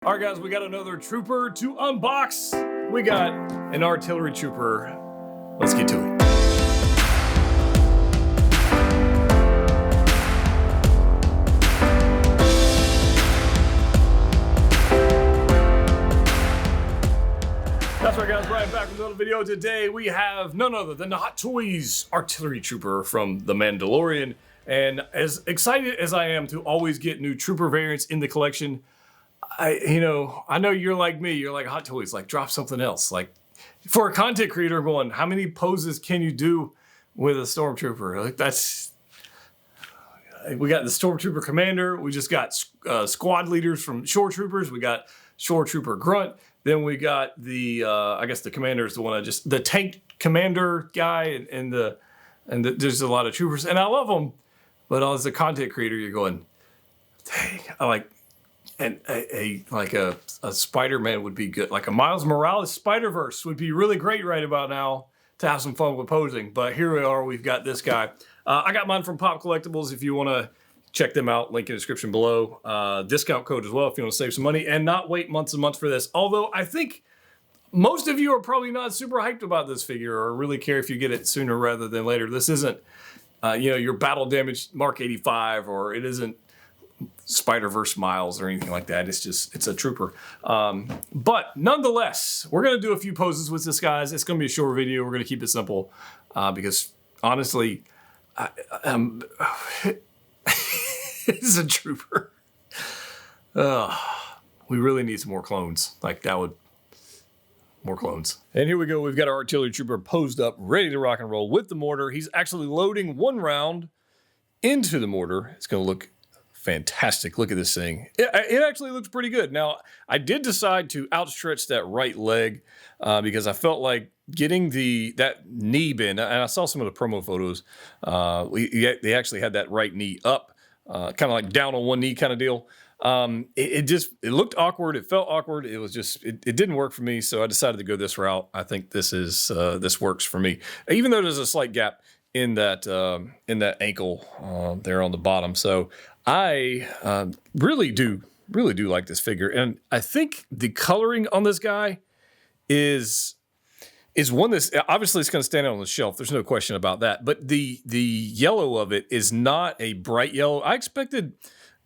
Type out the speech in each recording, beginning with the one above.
All right, guys, we got another trooper to unbox. We got an artillery trooper. Let's get to it. That's right, guys, Brian back with another video. Today we have none other than the Hot Toys artillery trooper from the Mandalorian. And as excited as I am to always get new trooper variants in the collection, I know you're like me. You're like, Hot Toys, like, drop something else. Like, for a content creator going, how many poses can you do with a Stormtrooper? Like, we got the Stormtrooper Commander. We just got squad leaders from Shore Troopers. We got Shore Trooper Grunt. Then we got the, I guess the Commander is the one the Tank Commander guy, and there's a lot of troopers, and I love them. But as a content creator, you're going, dang, I like. And a Spider-Man would be good. Like a Miles Morales Spider-Verse would be really great right about now to have some fun with posing. But here we are. We've got this guy. I got mine from Pop Collectibles. If you want to check them out, link in the description below. Discount code as well if you want to save some money and not wait months and months for this. Although I think most of you are probably not super hyped about this figure or really care if you get it sooner rather than later. This isn't, your battle damaged Mark 85, or it isn't Spider-Verse Miles or anything like that. It's a trooper. But nonetheless, we're going to do a few poses with this, guys. It's going to be a short video. We're going to keep it simple because honestly, it's a trooper. We really need some more clones. More clones. And here we go. We've got our artillery trooper posed up, ready to rock and roll with the mortar. He's actually loading one round into the mortar. It's going to look fantastic. Look at this thing. It actually looks pretty good. Now, I did decide to outstretch that right leg because I felt like getting that knee bend, and I saw some of the promo photos. They actually had that right knee up, kind of like down on one knee kind of deal. It looked awkward. It felt awkward. It was just, it didn't work for me. So I decided to go this route. I think this works for me, even though there's a slight gap in that ankle there on the bottom. So I really do like this figure, and I think the coloring on this guy is one that's obviously it's going to stand out on the shelf. There's no question about that. But the yellow of it is not a bright yellow. I expected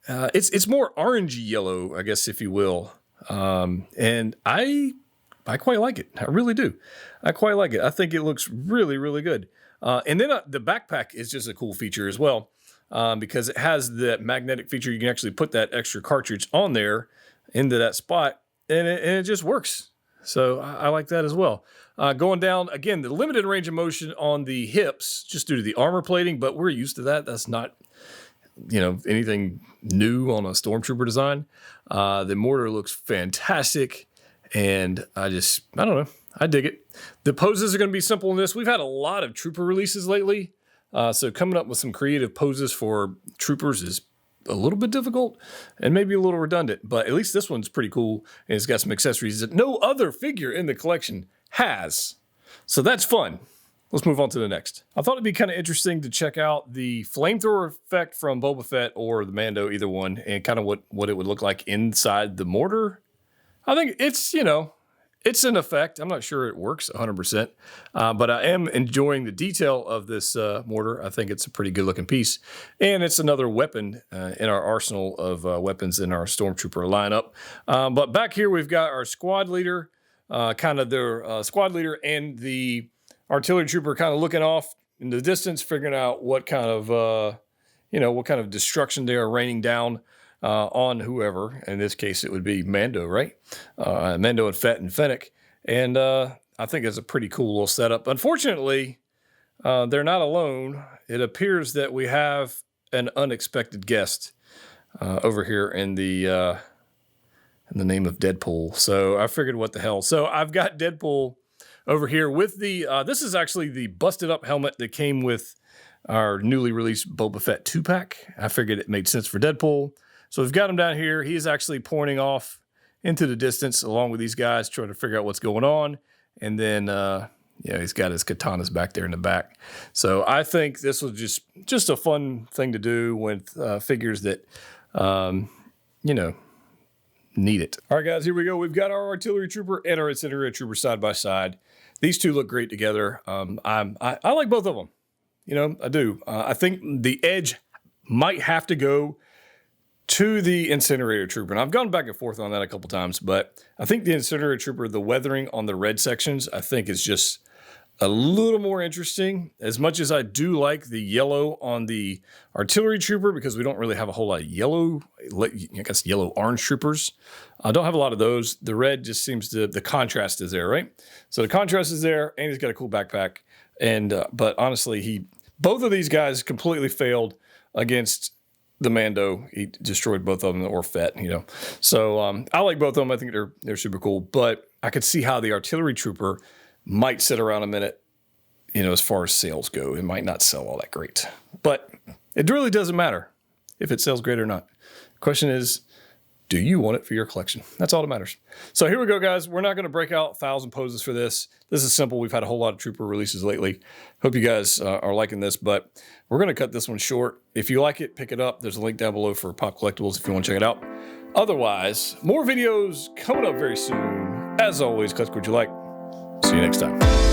it's more orangey yellow, I guess, if you will. And I quite like it. I really do. I quite like it. I think it looks really, really good. And then the backpack is just a cool feature as well. Because it has that magnetic feature. You can actually put that extra cartridge on there into that spot, and it just works. So I like that as well. Going down, again, the limited range of motion on the hips, just due to the armor plating, but we're used to that. That's not, anything new on a Stormtrooper design. The mortar looks fantastic, and I don't know. I dig it. The poses are going to be simple in this. We've had a lot of Trooper releases lately. So coming up with some creative poses for troopers is a little bit difficult and maybe a little redundant, but at least this one's pretty cool, and it's got some accessories that no other figure in the collection has. So that's fun. Let's move on to the next. I thought it'd be kind of interesting to check out the Flamethrower effect from Boba Fett or the Mando, either one, and kind of what it would look like inside the mortar. I think it's, it's an effect. I'm not sure it works 100%, but I am enjoying the detail of this mortar. I think it's a pretty good looking piece. And it's another weapon in our arsenal of weapons in our Stormtrooper lineup. But back here, we've got our squad leader, kind of their squad leader, and the artillery trooper kind of looking off in the distance, figuring out what kind of destruction they are raining down on whoever. In this case, it would be Mando, right? Mando and Fett and Fennec. And I think it's a pretty cool little setup. Unfortunately, they're not alone. It appears that we have an unexpected guest over here in the name of Deadpool. So I figured, what the hell? So I've got Deadpool over here with the, this is actually the busted up helmet that came with our newly released Boba Fett 2-pack. I figured it made sense for Deadpool. So we've got him down here. He's actually pointing off into the distance along with these guys, trying to figure out what's going on. And then, he's got his katanas back there in the back. So I think this was just a fun thing to do with figures that, need it. All right, guys, here we go. We've got our artillery trooper and our incendiary trooper side by side. These two look great together. I like both of them. You know, I do. I think the edge might have to go to the incinerator trooper. And I've gone back and forth on that a couple times, but I think the incinerator trooper, the weathering on the red sections, I think is just a little more interesting. As much as I do like the yellow on the artillery trooper, because we don't really have a whole lot of yellow, I guess yellow-orange troopers. I don't have a lot of those. The red just seems to, the contrast is there, right? So the contrast is there, and he's got a cool backpack. And but honestly, both of these guys completely failed against the Mando. He destroyed both of them, or Fett, you know. So I like both of them. I think they're super cool. But I could see how the artillery trooper might sit around a minute, you know, as far as sales go. It might not sell all that great. But it really doesn't matter if it sells great or not. The question is, do you want it for your collection? That's all that matters. So here we go, guys. We're not going to break out 1,000 poses for this. This is simple. We've had a whole lot of trooper releases lately. Hope you guys are liking this, but we're going to cut this one short. If you like it, pick it up. There's a link down below for Pop Collectibles if you want to check it out. Otherwise, more videos coming up very soon. As always, collect what you like. See you next time.